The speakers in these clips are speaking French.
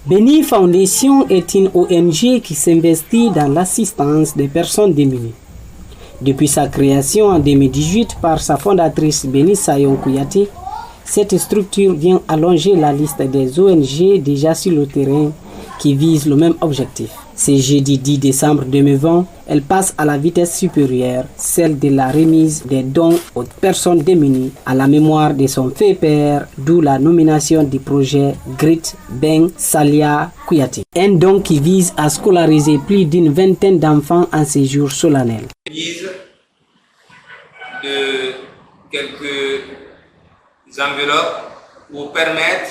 Béni Foundation est une ONG qui s'investit dans l'assistance des personnes démunies. Depuis sa création en 2018 par sa fondatrice Béni Sayon Kouyaté, cette structure vient allonger la liste des ONG déjà sur le terrain qui visent le même objectif. Ce jeudi 10 décembre 2020, elle passe à la vitesse supérieure, celle de la remise des dons aux personnes démunies à la mémoire de son fait père, d'où la nomination du projet Grit Ben Salia Kouyaté. Un don qui vise à scolariser plus d'une vingtaine d'enfants en séjour solennel. De quelques enveloppes pour permettre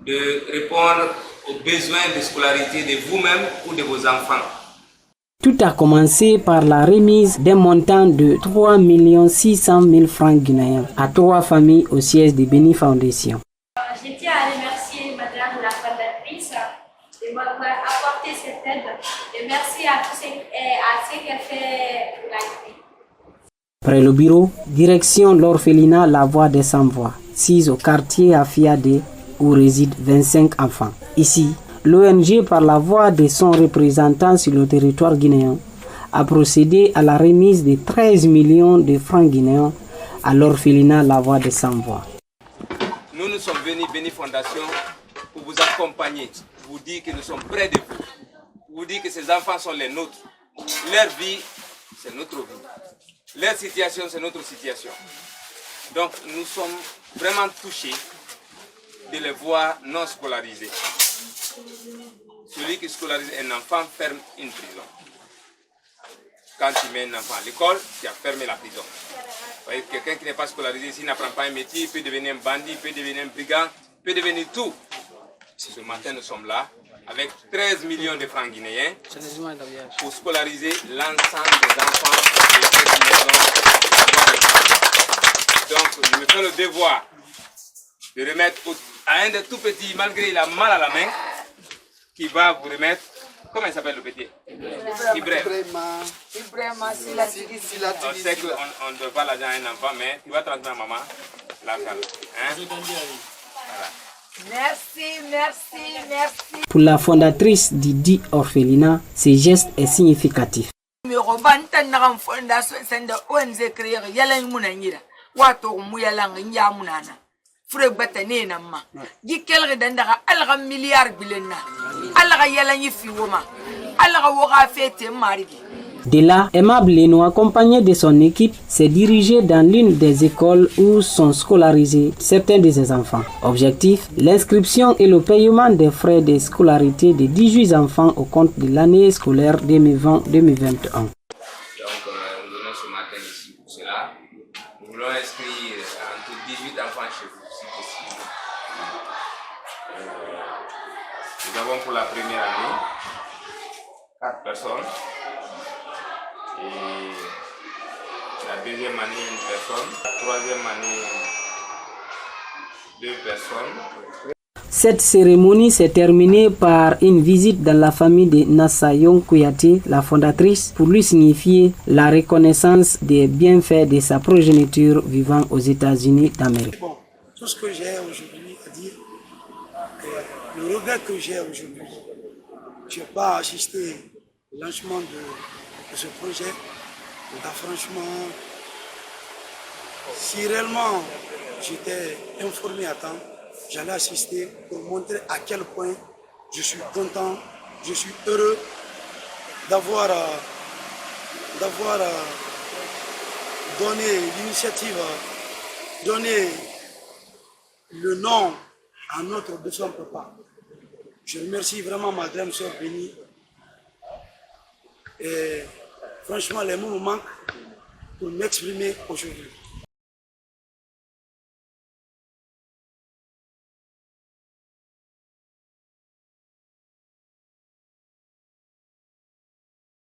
de répondre aux besoins de scolarité de vous-même ou de vos enfants. Tout a commencé par la remise d'un montant de 3 600 000 francs guinéens à 3 familles au siège de Béni Foundation. Je tiens à remercier Madame la fondatrice de m'avoir apporté cette aide et merci à tous ce qu'elle fait pour la vie. Après le bureau, direction l'orphelinat La Voix des Sans-Voix, 6 au quartier Afiadé, où résident 25 enfants. Ici, l'ONG, par la voix de son représentant sur le territoire guinéen, a procédé à la remise de 13 millions de francs guinéens à l'orphelinat La Voix des Sans-Voix. Nous sommes venus, Béni Fondation, pour vous accompagner, pour vous dire que nous sommes près de vous, pour vous dire que ces enfants sont les nôtres. Leur vie, c'est notre vie. Leur situation, c'est notre situation. Donc, nous sommes vraiment touchés de les voir non scolarisés. Celui qui scolarise un enfant ferme une prison. Quand tu mets un enfant à l'école, tu as fermé la prison. Quelqu'un qui n'est pas scolarisé, s'il n'apprend pas un métier, il peut devenir un bandit, il peut devenir un brigand, il peut devenir tout. Ce matin, nous sommes là avec 13 millions de francs guinéens pour scolariser l'ensemble des enfants de cette maison. Donc, je me fais le devoir de remettre à un des tout petits, malgré il a mal à la main, qui va vous remettre, comment il s'appelle le petit? Ibrahima. On sait qu'on ne donne pas l'argent à un enfant, mais tu vas transmettre à maman l'argent. Hein? Voilà. Merci. Pour la fondatrice du dit orphelinat, ce geste est significatif. De là, Aimable Leno, accompagné de son équipe, s'est dirigé dans l'une des écoles où sont scolarisés certains de ses enfants. Objectif, l'inscription et le paiement des frais de scolarité de 18 enfants au compte de l'année scolaire 2020-2021. Donc, nous venons ce matin ici pour cela. Nous voulons inscrire en tout 18 enfants chez vous, si possible. Nous avons pour la première année 4 personnes. Et la deuxième année, une personne. La troisième année, 2 personnes. Cette cérémonie s'est terminée par une visite dans la famille de Nassayon Kouyaté, la fondatrice, pour lui signifier la reconnaissance des bienfaits de sa progéniture vivant aux États-Unis d'Amérique. Bon, tout ce que j'ai aujourd'hui à dire, le regret que j'ai aujourd'hui, je n'ai pas assisté au lancement de ce projet. Donc, franchement, si réellement j'étais informé à temps, j'allais assister pour montrer à quel point je suis content, je suis heureux d'avoir donné l'initiative, donné le nom à notre défunt papa. Je remercie vraiment ma grande sœur Béni. Et franchement, les mots me manquent pour m'exprimer aujourd'hui.